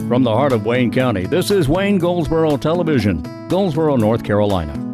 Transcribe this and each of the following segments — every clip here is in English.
From the heart of Wayne County, this is Wayne Goldsboro Television, Goldsboro, North Carolina.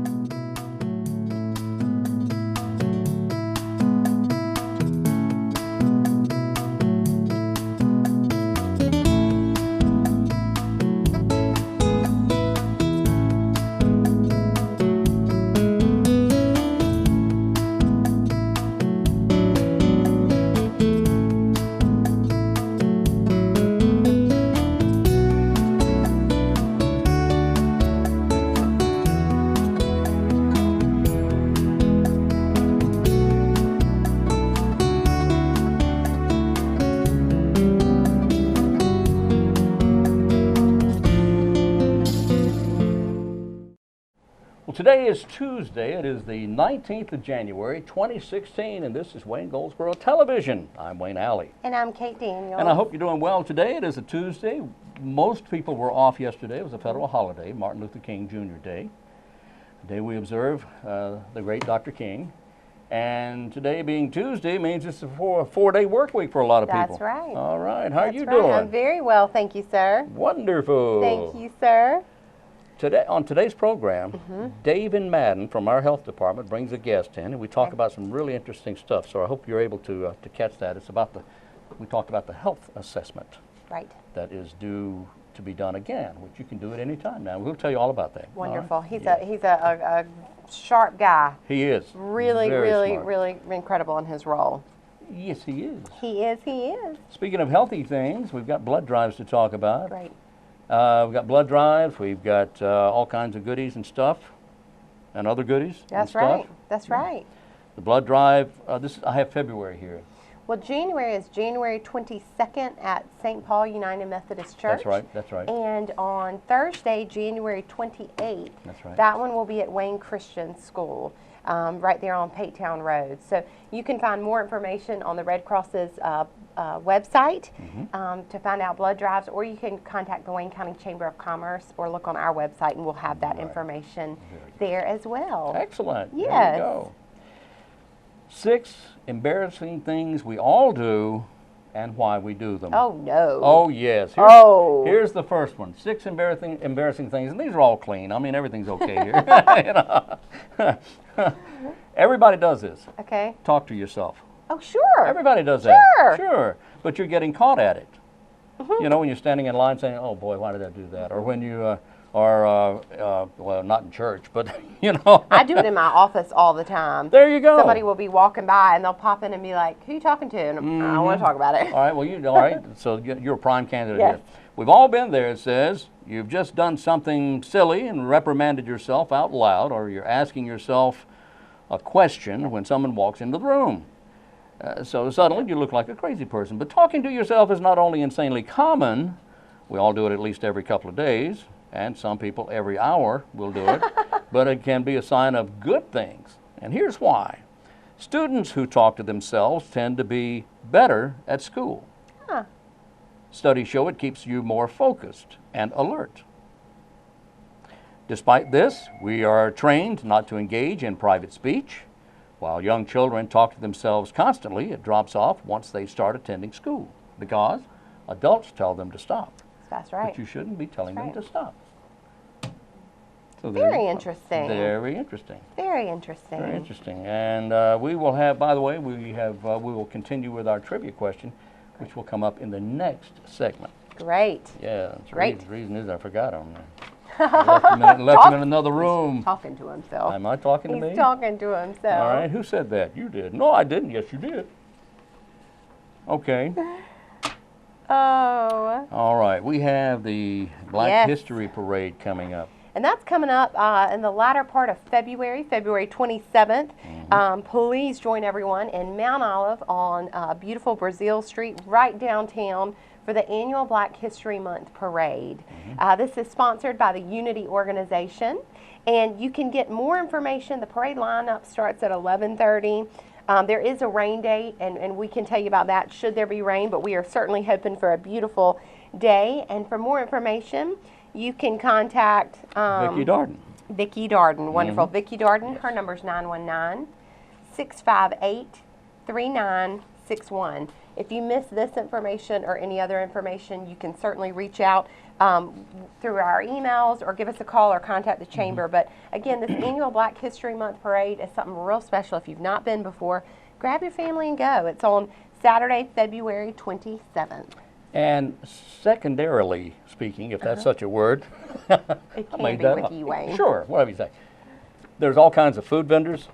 Today is Tuesday. It is the 19th of January, 2016, and this is Wayne Goldsboro Television. I'm Wayne Alley. And I'm Kate Daniels. And I hope you're doing well today. It is a Tuesday. Most people were off yesterday. It was a federal holiday, Martin Luther King Jr. Day. The day we observe the great Dr. King. And today being Tuesday means it's a four-day work week for a lot of people. That's right. All right. How are you That's right. doing? I'm very well, thank you, sir. Wonderful. Thank you, sir. Today, on today's program, Davin Madden from our health department brings a guest in, and we talk about some really interesting stuff. So I hope you're able to catch that. It's about we talk about the health assessment. Right. That is due to be done again, which you can do at any time now. We'll tell you all about that. Wonderful. Right? He's a sharp guy. He is. Really, Very really, smart. really incredible in his role. Yes, he is. He is. Speaking of healthy things, we've got blood drives to talk about. Great. We've got blood drives. We've got all kinds of goodies and stuff, and other goodies. That's and right. stuff. That's right. The blood drive. I have February here. Well, January is January 22nd at St. Paul United Methodist Church. That's right. That's right. And on Thursday, January 28th, That's right. that one will be at Wayne Christian School, right there on Patetown Road. So you can find more information on the Red Cross's website to find out blood drives, or you can contact the Wayne County Chamber of Commerce or look on our website, and we'll have that information there as well. Excellent. Yes. There you go. 6 embarrassing things we all do and why we do them. Oh, no. Oh, yes. Here's the first one. 6 embarrassing things, and these are all clean. I mean, everything's okay here. Everybody does this. Okay. Talk to yourself. Oh, sure. Everybody does that. Sure. Sure. But you're getting caught at it. You know, when you're standing in line saying, oh, boy, why did I do that? Or when you well, not in church, but, you know. I do it in my office all the time. There you go. Somebody will be walking by, and they'll pop in and be like, who are you talking to? And I don't want to talk about it. All right, well, all right. So you're a prime candidate Yes. here. We've all been there, it says. You've just done something silly and reprimanded yourself out loud, or you're asking yourself a question when someone walks into the room. So suddenly you look like a crazy person. But talking to yourself is not only insanely common, we all do it at least every couple of days, and some people every hour will do it, but it can be a sign of good things. And here's why. Students who talk to themselves tend to be better at school. Huh. Studies show it keeps you more focused and alert. Despite this, we are trained not to engage in private speech. While young children talk to themselves constantly, it drops off once they start attending school because adults tell them to stop. That's right. But you shouldn't be telling them to stop. So Very interesting. Very interesting. Very interesting. Very interesting. And we will have, by the way, we will continue with our trivia question, which will come up in the next segment. Great. Yeah, Great. The reason is I forgot him. Left him in another room. He's talking to himself. Am I talking to me? He's talking to himself. All right. Who said that? You did. No, I didn't. Yes, you did. Okay. Oh. All right. We have the Black History Parade coming up. And that's coming up in the latter part of February, February 27th. Please join everyone in Mount Olive on beautiful Brazil Street, right downtown, for the annual Black History Month Parade. This is sponsored by the Unity Organization, and you can get more information. The parade lineup starts at 11:30. There is a rain date, and we can tell you about that should there be rain, but we are certainly hoping for a beautiful day. And for more information, you can contact Vicki Darden. Vicki Darden, wonderful. Vicki Darden, her number's 919-658-3961. If you miss this information or any other information, you can certainly reach out through our emails or give us a call or contact the chamber. But again, this annual Black History Month parade is something real special. If you've not been before, grab your family and go. It's on Saturday, February 27th. And secondarily speaking, if that's such a word, It can be with you, Wayne. Sure, whatever you say. There's all kinds of food vendors,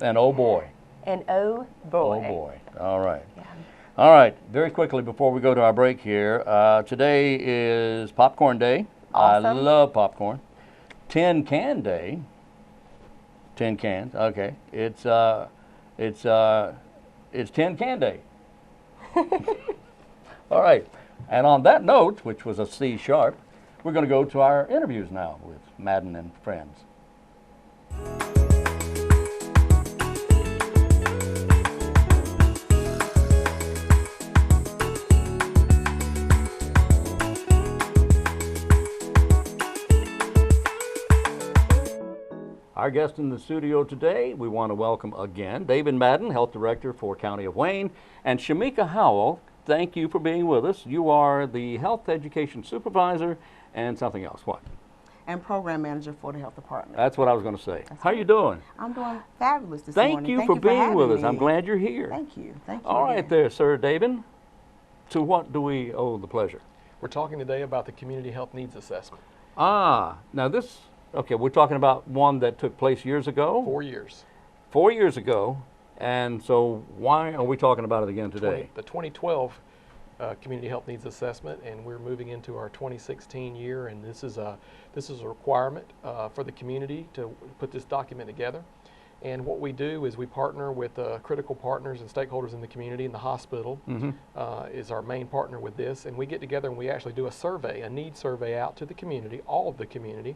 and oh boy. And oh boy. Oh boy. All right. Yeah. All right. Very quickly before we go to our break here, today is Popcorn Day. Awesome. I love popcorn. Tin Can Day. Tin cans. Okay. It's Tin Can Day. All right. And on that note, which was a C sharp, we're going to go to our interviews now with Madden and friends. Our guest in the studio today, we want to welcome again Davin Madden, Health Director for County of Wayne, and Shamika Howell. Thank you for being with us. You are the Health Education Supervisor and something else. What? And Program Manager for the Health Department. That's what I was going to say. How you doing? I'm doing fabulous this morning. Thank you for being with us. me. I'm glad you're here. Thank you. Thank you. All right again. there, Sir Davin. To what do we owe the pleasure? We're talking today about the Community Health Needs Assessment. Now this, okay, we're talking about one that took place years ago? 4 years. 4 years ago. And so why are we talking about it again today? The 2012 Community Health Needs Assessment, and we're moving into our 2016 year, and this is a requirement for the community to put this document together. And what we do is we partner with critical partners and stakeholders in the community, and the hospital is our main partner with this. And we get together and we actually do a survey, a need survey out to the community, all of the community,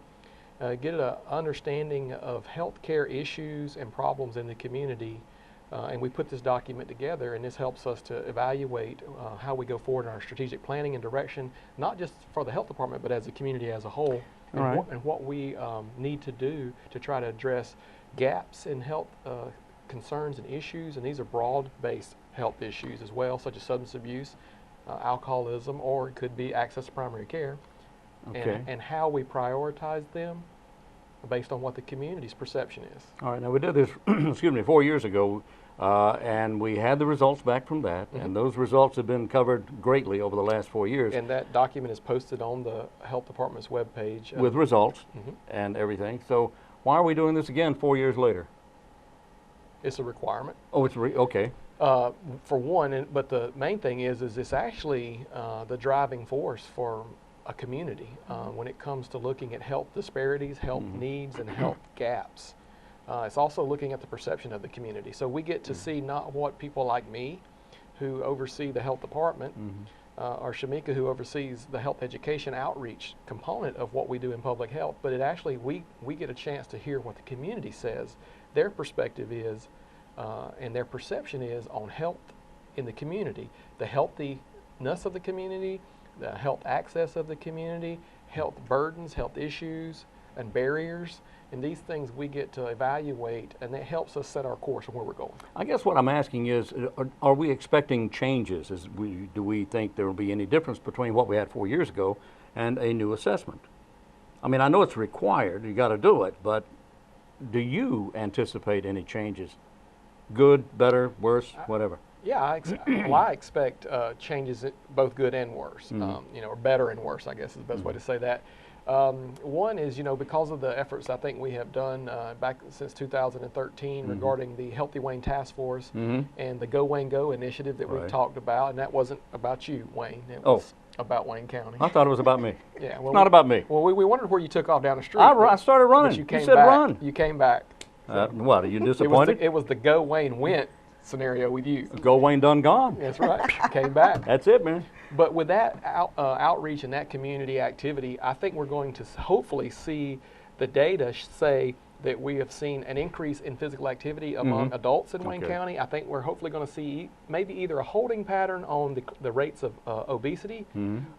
get an understanding of healthcare issues and problems in the community. And we put this document together, and this helps us to evaluate how we go forward in our strategic planning and direction, not just for the health department, but as a community as a whole, and what we need to do to try to address gaps in health concerns and issues. And these are broad-based health issues as well, such as substance abuse, alcoholism, or it could be access to primary care, and how we prioritize them based on what the community's perception is. All right, now we did this, excuse me, 4 years ago, and we had the results back from that, and those results have been covered greatly over the last 4 years. And that document is posted on the health department's webpage. With results and everything. So why are we doing this again 4 years later? It's a requirement. Oh, it's okay. For one, but the main thing is it's actually the driving force for a community when it comes to looking at health disparities, health needs, and health gaps. It's also looking at the perception of the community. So we get to see not what people like me, who oversee the health department, or Shamika, who oversees the health education outreach component of what we do in public health, but it actually, we get a chance to hear what the community says, their perspective is, and their perception is on health in the community, the healthiness of the community, the health access of the community, health burdens, health issues, and barriers. And these things we get to evaluate, and that helps us set our course on where we're going. I guess what I'm asking is, are we expecting changes? Do we think there will be any difference between what we had 4 years ago and a new assessment? I mean, I know it's required, you got to do it, but do you anticipate any changes? Good, better, worse, whatever? Yeah, I expect changes, both good and worse, or better and worse, I guess is the best way to say that. One is, because of the efforts I think we have done back since 2013 regarding the Healthy Wayne Task Force and the Go Wayne Go initiative that we've talked about, and that wasn't about you, Wayne. It was about Wayne County. I thought it was about me. Yeah, well, it's not about me. Well, we wondered where you took off down the street. I started running. But you came said back. run. You came back. What, are you disappointed? It was the Go Wayne went scenario with you. Go Wayne done gone. That's right. Came back. That's it, man. But with that outreach and that community activity, I think we're going to hopefully see the data say that we have seen an increase in physical activity among adults in Wayne County. I think we're hopefully going to see maybe either a holding pattern on the rates of obesity.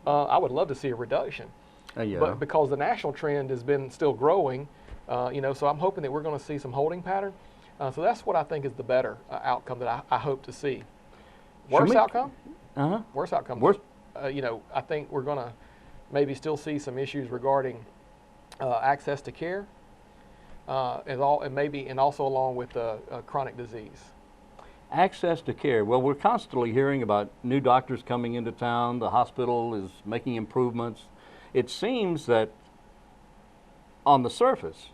I would love to see a reduction. But because the national trend has been still growing, so I'm hoping that we're going to see some holding pattern. So that's what I think is the better outcome that I hope to see. Worst Shamika- outcome? Uh-huh. Worst outcome. Worst- I think we're going to maybe still see some issues regarding access to care, and also along with chronic disease. Access to care. Well, we're constantly hearing about new doctors coming into town. The hospital is making improvements. It seems that on the surface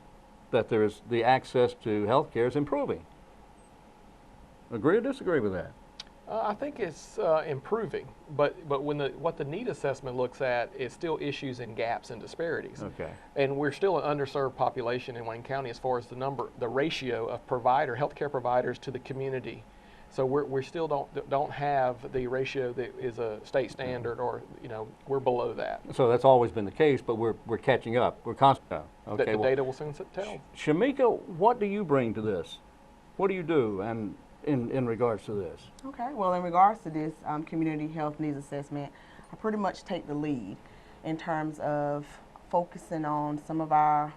that there's the access to health care is improving. Agree or disagree with that? I think it's improving, but what the need assessment looks at is still issues and gaps and disparities. Okay. And we're still an underserved population in Wayne County as far as the ratio of healthcare providers to the community. So we still don't have the ratio that is a state standard, or we're below that. So that's always been the case, but we're catching up. We're constantly. Okay. The well, data will soon tell. Shamika, what do you bring to this? What do you do, and in regards to this? Okay, well, in regards to this community health needs assessment, I pretty much take the lead in terms of focusing on some of our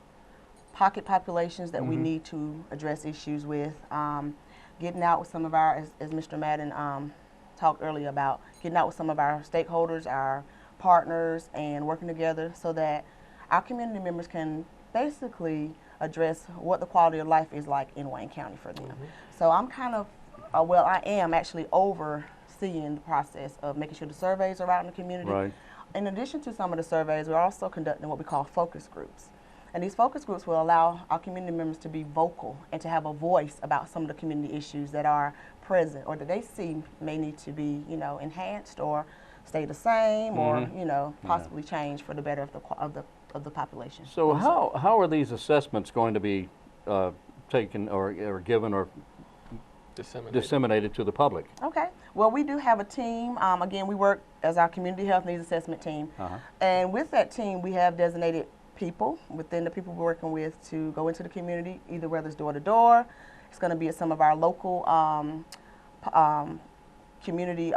pocket populations that we need to address issues with, getting out with some of our, as Mr. Madden talked earlier about, getting out with some of our stakeholders, our partners, and working together so that our community members can basically address what the quality of life is like in Wayne County for them. So I'm kind of, I am actually overseeing the process of making sure the surveys are out in the community. Right. In addition to some of the surveys, we're also conducting what we call focus groups. And these focus groups will allow our community members to be vocal and to have a voice about some of the community issues that are present or that they see may need to be, enhanced or stay the same or, possibly change for the better of the population. So how are these assessments going to be taken or given or disseminated to the public? Okay. Well, we do have a team. Again, we work as our community health needs assessment team. And with that team, we have designated people within the people we're working with to go into the community, either whether it's door to door, it's going to be at some of our local community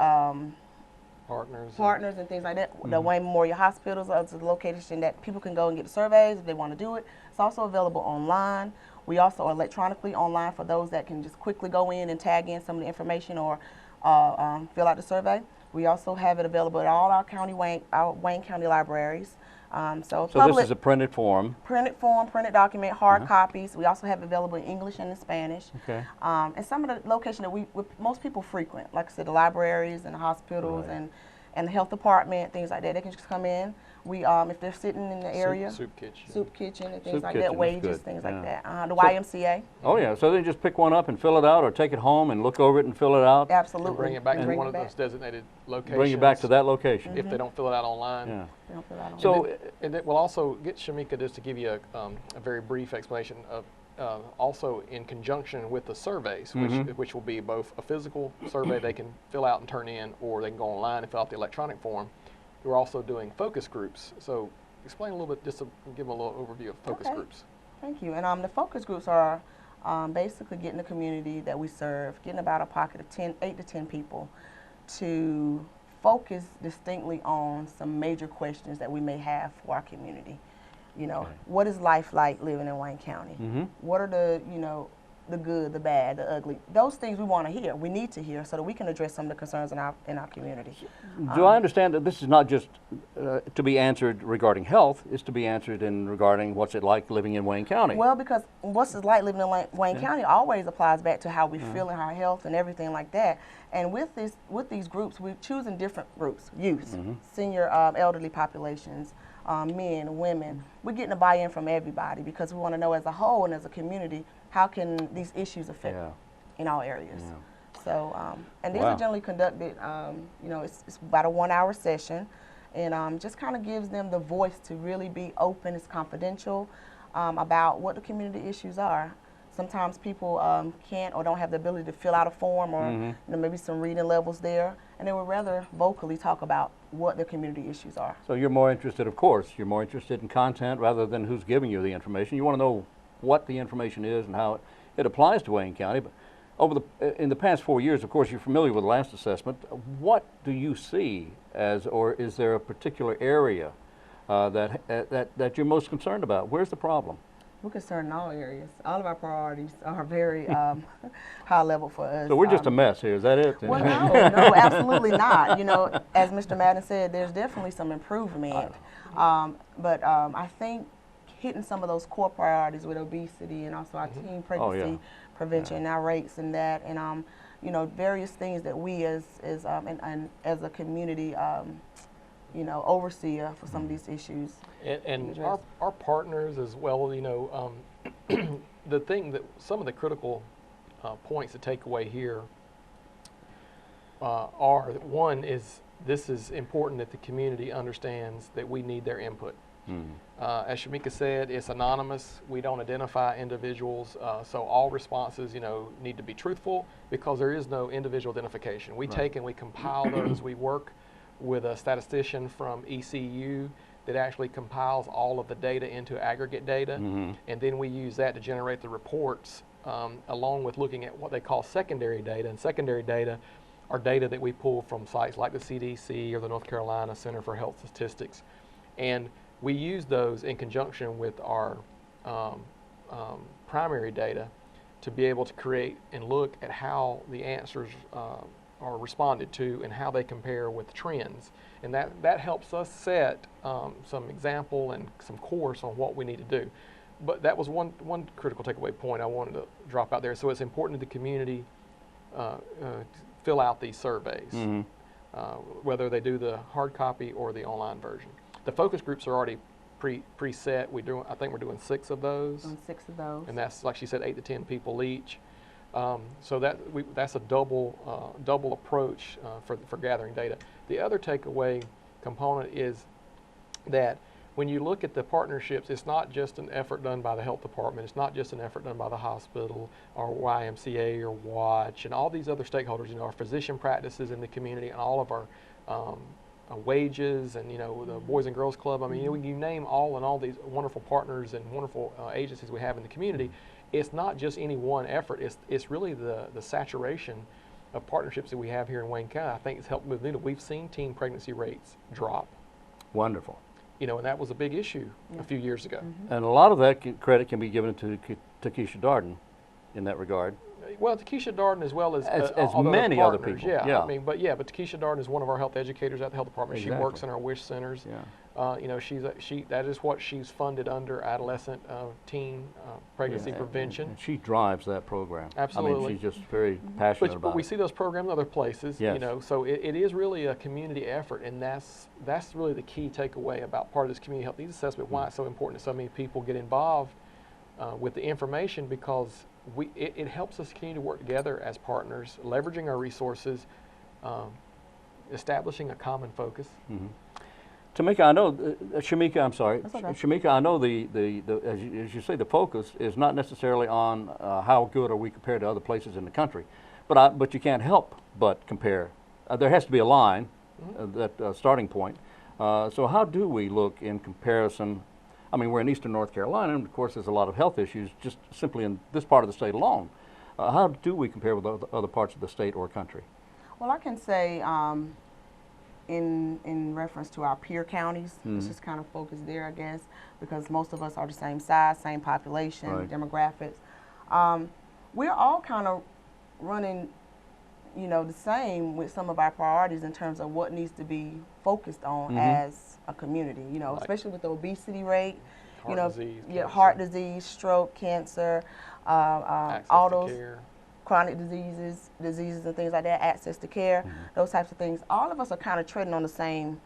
partners and things like that. The Wayne Memorial Hospitals are the location that people can go and get the surveys if they want to do it. It's also available online. We also are electronically online for those that can just quickly go in and tag in some of the information or fill out the survey. We also have it available at all our Wayne County libraries. So this is a printed form. Printed document, hard copies. We also have it available in English and in Spanish. Okay. And some of the locations that most people frequent, like I said, the libraries and the hospitals and the health department, things like that, they can just come in. We, if they're sitting in the area, soup kitchen and things Soup like kitchen that, is wages, good, things yeah. like that. The YMCA. Oh yeah, so they just pick one up and fill it out, or take it home and look over it and fill it out. Absolutely. And bring it back to Bring one it of back. those designated locations. Bring it back to that location. If they don't fill it out online. Yeah. They don't fill out on So And then we'll also get Shamika just to give you a very brief explanation of also in conjunction with the surveys, which will be both a physical survey they can fill out and turn in, or they can go online and fill out the electronic form. We're also doing focus groups. So explain a little bit, just to give them a little overview of focus groups. Thank you. And the focus groups are basically getting the community that we serve, getting about a pocket of 8 to 10 people to focus distinctly on some major questions that we may have for our community. What is life like living in Wayne County? What are the good, the bad, the ugly? Those things we want to hear. We need to hear so that we can address some of the concerns in our community. do I understand that this is not just to be answered regarding health, it's to be answered regarding what's it like living in Wayne County? Well, because what's it like living in Wayne County always applies back to how we feel in our health and everything like that. And with these groups, we're choosing different groups: youth, senior, elderly populations, men, women. We're getting a buy-in from everybody because we want to know as a whole and as a community, how can these issues affect in all areas? So, and these are generally conducted, it's about a 1-hour session, and just kind of gives them the voice to really be open, it's confidential, about what the community issues are. Sometimes people can't or don't have the ability to fill out a form or maybe some reading levels there, and they would rather vocally talk about what their community issues are. So you're more interested, of course, you're more interested in content rather than who's giving you the information. You want to know what the information is and how it applies to Wayne County. But in the past 4 years, of course, you're familiar with the last assessment. What do you see or is there a particular area that you're most concerned about? Where's the problem? We're concerned in all areas. All of our priorities are very high level for us. So we're just a mess here, is that it? Well, no, absolutely not. You know, as Mr. Madden said, there's definitely some improvement. But I think hitting some of those core priorities with obesity and also our teen pregnancy prevention, our rates and that, and you know, various things that we as a community, you know, overseer for some of these issues. And our partners as well, you know, the thing that some of the critical points to take away here are, one is this is important that the community understands that we need their input. As Shamika said, it's anonymous. We don't identify individuals, so all responses, you know, need to be truthful because there is no individual identification. We take and we compile those. We work with a statistician from ECU that actually compiles all of the data into aggregate data, and then we use that to generate the reports, along with looking at what they call secondary data. And secondary data are data that we pull from sites like the CDC or the North Carolina Center for Health Statistics. And we use those in conjunction with our primary data to be able to create and look at how the answers are responded to and how they compare with trends. And that helps us set some example and some course on what we need to do. But that was one critical takeaway point I wanted to drop out there. So it's important that the community fill out these surveys, whether they do the hard copy or the online version. The focus groups are already preset. I think we're doing 6 of those. 6 of those. And that's, like she said, 8 to 10 people each. So that's a double approach for gathering data. The other takeaway component is that when you look at the partnerships, it's not just an effort done by the health department. It's not just an effort done by the hospital or YMCA or Watch and all these other stakeholders. You know, our physician practices in the community and all of our wages and, you know, the Boys and Girls Club. I mean, you name all these wonderful partners and wonderful agencies we have in the community. It's not just any one effort. It's really the saturation of partnerships that we have here in Wayne County. I think it's helped move the needle. We've seen teen pregnancy rates drop. Wonderful. You know, and that was a big issue a few years ago. And a lot of that credit can be given to Keisha Darden in that regard. Well, to Keisha Darden as well as many other partners. people. Yeah, I mean, but Keisha Darden is one of our health educators at the health department. Exactly. She works in our WISH centers. Yeah. You know, that is what she's funded under adolescent teen pregnancy prevention. And she drives that program. Absolutely. I mean, she's just very passionate about But we it. see those programs in other places, Yes. you know, so it is really a community effort, and that's really the key takeaway about part of this community health needs assessment, why it's so important that so many people get involved with the information, because it helps us continue to work together as partners, leveraging our resources, establishing a common focus. Tamika, I know, Shamika, I'm sorry. That's okay. Shamika, I know as you say, the focus is not necessarily on how good are we compared to other places in the country, but you can't help but compare. There has to be a line, that starting point. So how do we look in comparison? I mean, we're in eastern North Carolina, and of course there's a lot of health issues just simply in this part of the state alone. How do we compare with other parts of the state or country? Well, I can say in reference to our peer counties, let's just kind of focus there, I guess, because most of us are the same size, same population, Right. demographics. We're all kind of running, you know, the same with some of our priorities in terms of what needs to be focused on as a community, you know, Like especially with the obesity rate, you know, disease, heart cancer, disease, stroke, cancer, access all to those care. chronic diseases and things like that, access to care, those types of things. All of us are kind of treading on the same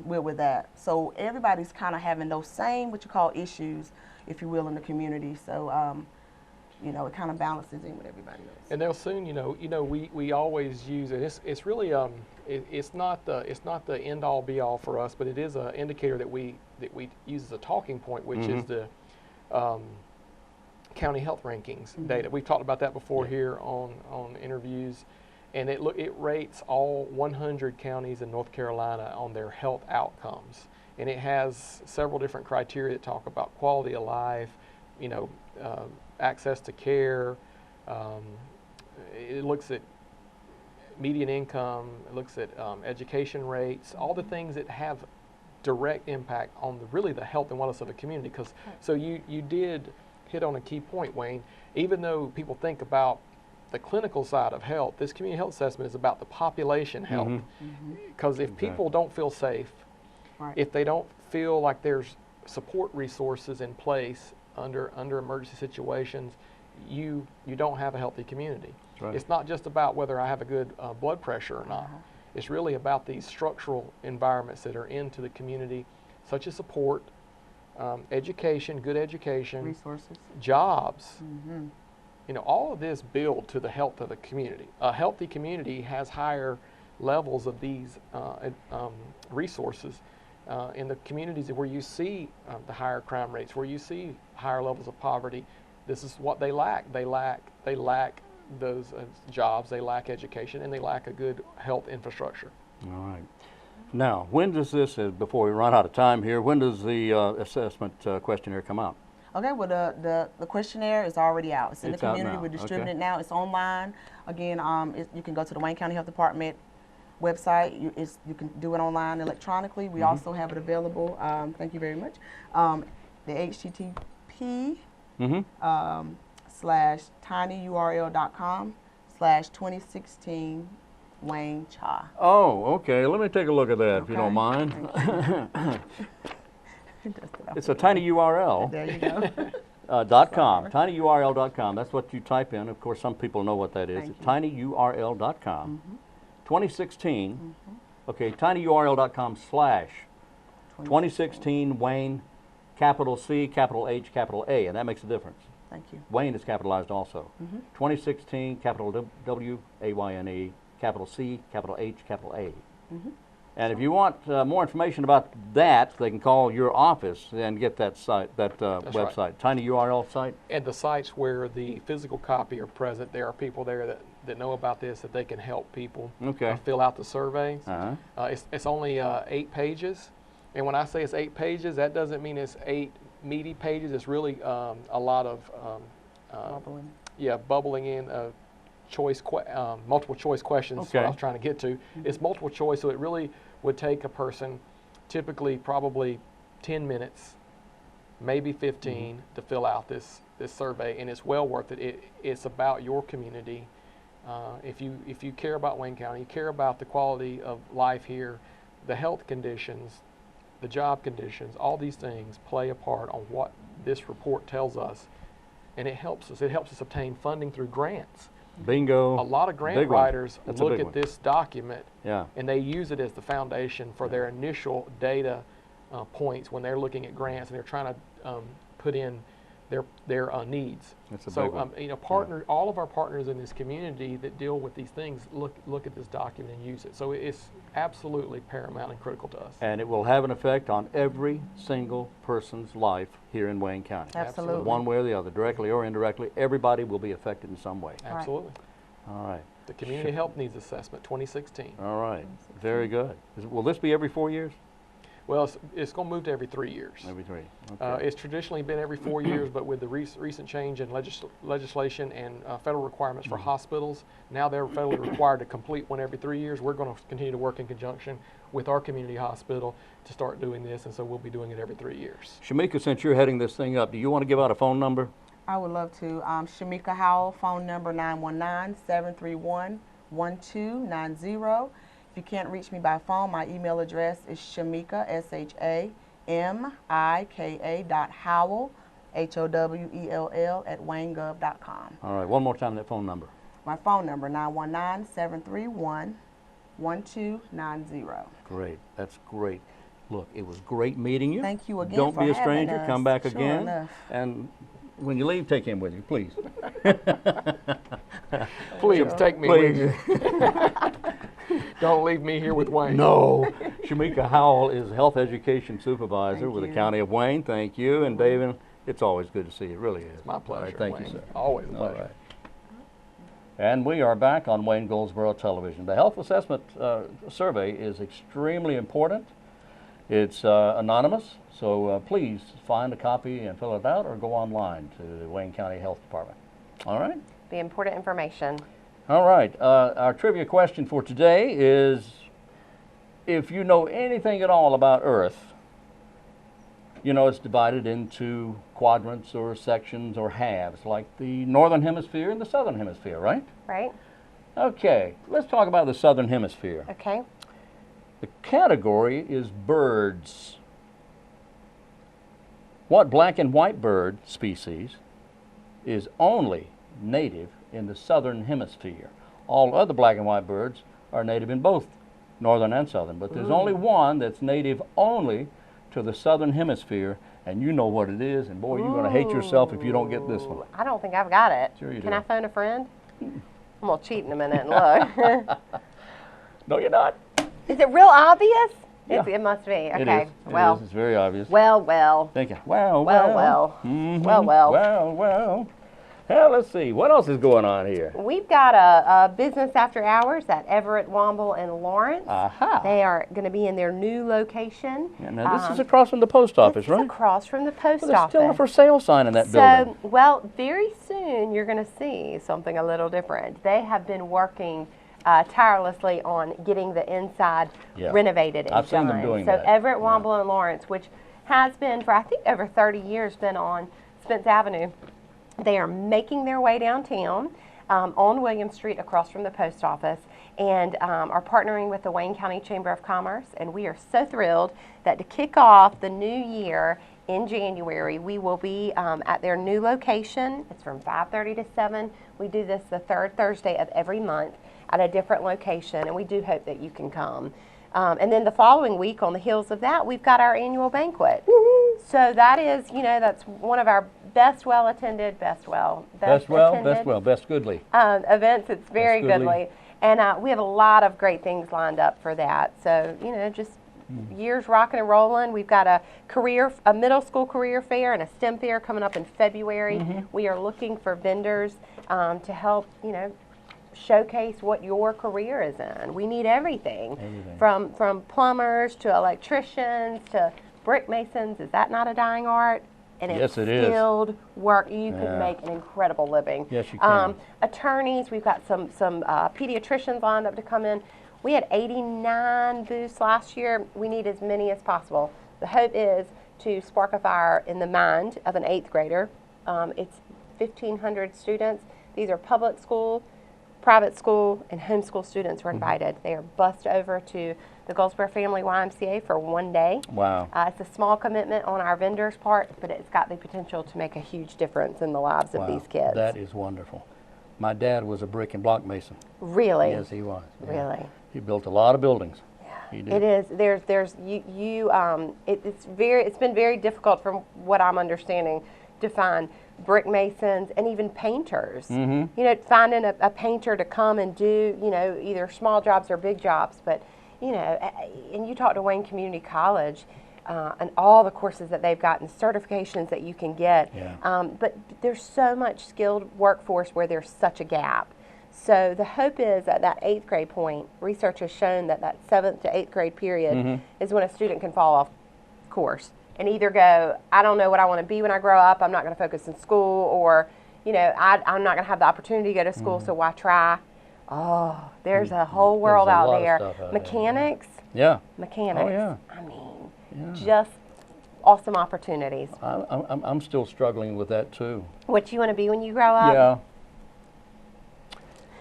wheel with that. So everybody's kind of having those same, what you call, issues, if you will, in the community. So, you know, it kind of balances in with everybody else. And they'll soon, you know, we always use it. It's really it's not the end all be all for us, but it is an indicator that we use as a talking point, which is the county health rankings data. We've talked about that before here on interviews, and it rates all 100 counties in North Carolina on their health outcomes, and it has several different criteria that talk about quality of life, you know, access to care. It looks at median income. It looks at education rates, all the things that have direct impact on really the health and wellness of a community. Because so you did hit on a key point, Wayne. Even though people think about the clinical side of health, this community health assessment is about the population health. Because if people don't feel safe, if they don't feel like there's support resources in place under emergency situations, you don't have a healthy community. Right. It's not just about whether I have a good blood pressure or not. It's really about these structural environments that are into the community, such as support, education, good education, Resources. jobs. You know, all of this build to the health of the community. A healthy community has higher levels of these resources. In the communities where you see the higher crime rates, where you see higher levels of poverty, this is what they lack. They lack those jobs, they lack education, and they lack a good health infrastructure. All right. Now, when does this, before we run out of time here, when does the assessment questionnaire come out? Okay, well, the questionnaire is already out. It's in the It's out community. now. We're distributing Okay. it now. It's online. Again, you can go to the Wayne County Health Department website. You can do it online electronically. We also have it available. Thank you very much. The HTTP /tinyurl.com/2016 Wayne Cha. Oh, okay. Let me take a look at that, if you don't Okay. mind. It's a tiny URL. There you go. .com, tinyurl.com. That's what you type in. Of course, some people know what that is. Thank It's tinyurl.com. 2016. Okay, tinyurl.com/2016 Wayne, capital C, capital H, capital A, and that makes a difference. Thank you. Wayne is capitalized also. 2016, capital W-A-Y-N-E, capital C, capital H, capital A. And if you want more information about that, they can call your office and get that site, that website, right. tiny URL site. And the sites where the physical copy are present, there are people there that know about this, that they can help people Okay. fill out the surveys. Uh-huh. It's only 8 pages. And when I say it's 8 pages, that doesn't mean it's 8 meaty pages. It's really a lot of Bubbling. bubbling in multiple choice questions. Is what Okay. I was trying to get to. It's multiple choice, so it really would take a person typically probably 10 minutes, maybe 15 to fill out this survey, and it's well worth it. It's about your community. If you care about Wayne County, you care about the quality of life here, the health conditions, the job conditions, all these things play a part on what this report tells us, and it helps us. It helps us obtain funding through grants. Bingo. A lot of grant Big one. writers That's a look big at one. this document Yeah. and they use it as the foundation for their initial data points when they're looking at grants and they're trying to put in their needs. That's a So big one. all of our partners in this community that deal with these things look at this document and use it. So it's absolutely paramount and critical to us. And it will have an effect on every single person's life here in Wayne County. Absolutely. One way or the other, directly or indirectly, everybody will be affected in some way. Absolutely. All right. The Community Health Needs Assessment 2016. All right. Very good. Will this be every 4 years? Well, it's going to move to every 3 years. Every 3. Okay. It's traditionally been every 4 years, but with the recent change in legislation and federal requirements for hospitals, now they're federally required to complete one every 3 years. We're going to continue to work in conjunction with our community hospital to start doing this, and so we'll be doing it every 3 years. Shamika, since you're heading this thing up, do you want to give out a phone number? I would love to. Shamika Howell, phone number 919-731-1290. If you can't reach me by phone, my email address is Shamika, SHAMIKA.Howell, HOWELL @waynegov.com. All right. One more time, that phone number. My phone number 919-731-1290. Great. That's great. Look, it was great meeting you. Thank you again Don't for be a having stranger. us. Come back Sure again. enough. And when you leave, take him with you, please. Please take me with you. Don't leave me here with Wayne. No. Shamika Howell is Health Education Supervisor Thank with the you. County of Wayne. Thank you. And Davin, it's always good to see you. It really is. My pleasure. All right, thank Wayne. you, sir. Always a All pleasure. right. And we are back on Wayne Goldsboro Television. The health assessment survey is extremely important. It's anonymous, so please find a copy and fill it out or go online to the Wayne County Health Department. All right? The important information. All right. Our trivia question for today is, if you know anything at all about Earth, You know, it's divided into quadrants or sections or halves, like the northern hemisphere and the southern hemisphere, right? Right? Okay, let's talk about the southern hemisphere. Okay. The category is birds. What black and white bird species is only native in the southern hemisphere? All other black and white birds are native in both northern and southern, but there's only one that's native only to the southern hemisphere, and you know what it is, and boy, you're going to hate yourself if you don't get this one. I don't think I've got it. Sure you Can do. I phone a friend? I'm going to cheat in a minute and look. No, you're not. Is it real obvious? Yeah. It must be. Okay. It is. Well, It is. It's very obvious. well. Thinking, well. Well. Well. Well, let's see. What else is going on here? We've got a business after hours at Everett, Womble, and Lawrence. Aha. They are going to be in their new location. Yeah, now, this is across from the post office, This right? is across from the post Well, there's office. still a for sale sign in that building. So, well, very soon you're going to see something a little different. They have been working tirelessly on getting the inside Yeah. renovated and I've seen them done. doing so that. Everett, Womble, and Lawrence, which has been for I think over 30 years, been on Spence Avenue. They are making their way downtown on William Street across from the post office and are partnering with the Wayne County Chamber of Commerce. And we are so thrilled that to kick off the new year in January, we will be at their new location. It's from 5:30 to 7. We do this the third Thursday of every month at a different location, and we do hope that you can come. And then the following week, on the heels of that, we've got our annual banquet. So that is, that's one of our best attended, best goodly. events. It's very goodly. goodly. And we have a lot of great things lined up for that. So, just years rocking and rolling. We've got a middle school career fair and a STEM fair coming up in February. We are looking for vendors to help, showcase what your career is in. We need everything. From plumbers to electricians to brick masons. Is that not a dying art? And Yes, it's it is. skilled work. You could Yeah. make an incredible living. Yes, you can. Attorneys, we've got some pediatricians lined up to come in. We had 89 booths last year. We need as many as possible. The hope is to spark a fire in the mind of an 8th grader. It's 1,500 students. These are public school, private school, and homeschool students were invited. They are bused over to the Goldsboro Family YMCA for one day. Wow. It's a small commitment on our vendors' part, but it's got the potential to make a huge difference in the lives of these kids. That is wonderful. My dad was a brick and block mason. Really? Yes, he was. Yeah. Really? He built a lot of buildings. He did. It is. It's been very difficult from what I'm understanding to find brick masons and even painters. Finding a painter to come and do, either small jobs or big jobs. But, and you talk to Wayne Community College and all the courses that they've got and certifications that you can get. Yeah. But there's so much skilled workforce where there's such a gap. So the hope is at that 8th grade point, research has shown that 7th to 8th grade period is when a student can fall off course and either go, I don't know what I want to be when I grow up, I'm not going to focus in school, or, I'm not going to have the opportunity to go to school, so why try? Oh, there's a whole world There's a out lot of there. stuff out there, Mechanics. Yeah. Mechanics. Oh, yeah. I mean, just awesome opportunities. I'm still struggling with that too. What you want to be when you grow up? Yeah.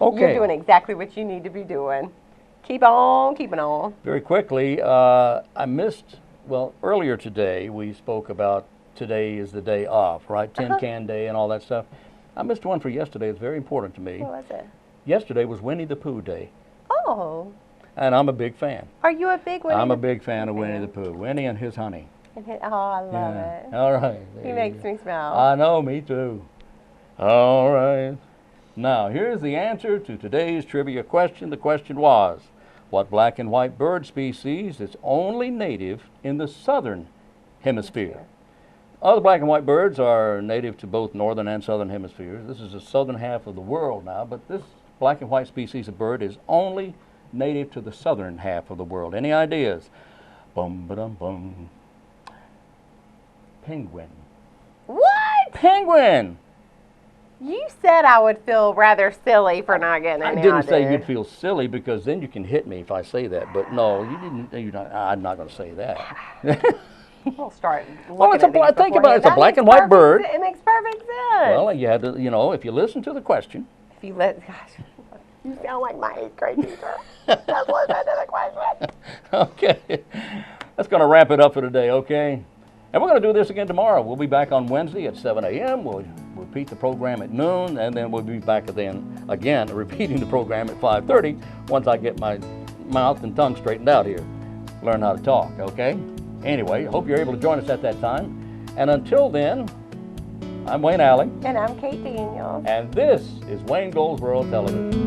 Okay. You're doing exactly what you need to be doing. Keep on keeping on. Very quickly, I missed, earlier today we spoke about today is the day off, right? Tin Can Day and all that stuff. I missed one for yesterday. It's very important to me. What was it? Yesterday was Winnie the Pooh Day, Oh, and I'm a big fan. are you a big one? I'm a big fan of Winnie the Pooh. Winnie and his honey. Oh, I love it. All right. He there you makes go. me smile. I know, me too. All right. Now, here's the answer to today's trivia question. The question was, what black and white bird species is only native in the southern hemisphere? Other black and white birds are native to both northern and southern hemispheres. This is the southern half of the world now, but this black and white species of bird is only native to the southern half of the world. Any ideas? Bum, ba-dum, bum. Penguin. What? Penguin! You said I would feel rather silly for not getting I any didn't say idea. you'd feel silly, because then you can hit me if I say that. But no, you didn't. I'm not going to say that. We'll start looking Well, it's a at these think about it. It's a beforehand. That black makes and white perfect bird. It makes perfect sense. Well, you had to, if you listen to the question. If you let, gosh, you sound like my 8th grade teacher. Just listen to the question. Okay. That's going to wrap it up for today, okay? And we're going to do this again tomorrow. We'll be back on Wednesday at 7 a.m. We'll repeat the program at noon, and then we'll be back again, repeating the program at 5:30 once I get my mouth and tongue straightened out here. Learn how to talk, okay? Anyway, hope you're able to join us at that time. And until then, I'm Wayne Alley, And I'm Kate Daniels. and this is Wayne Gold's World Television.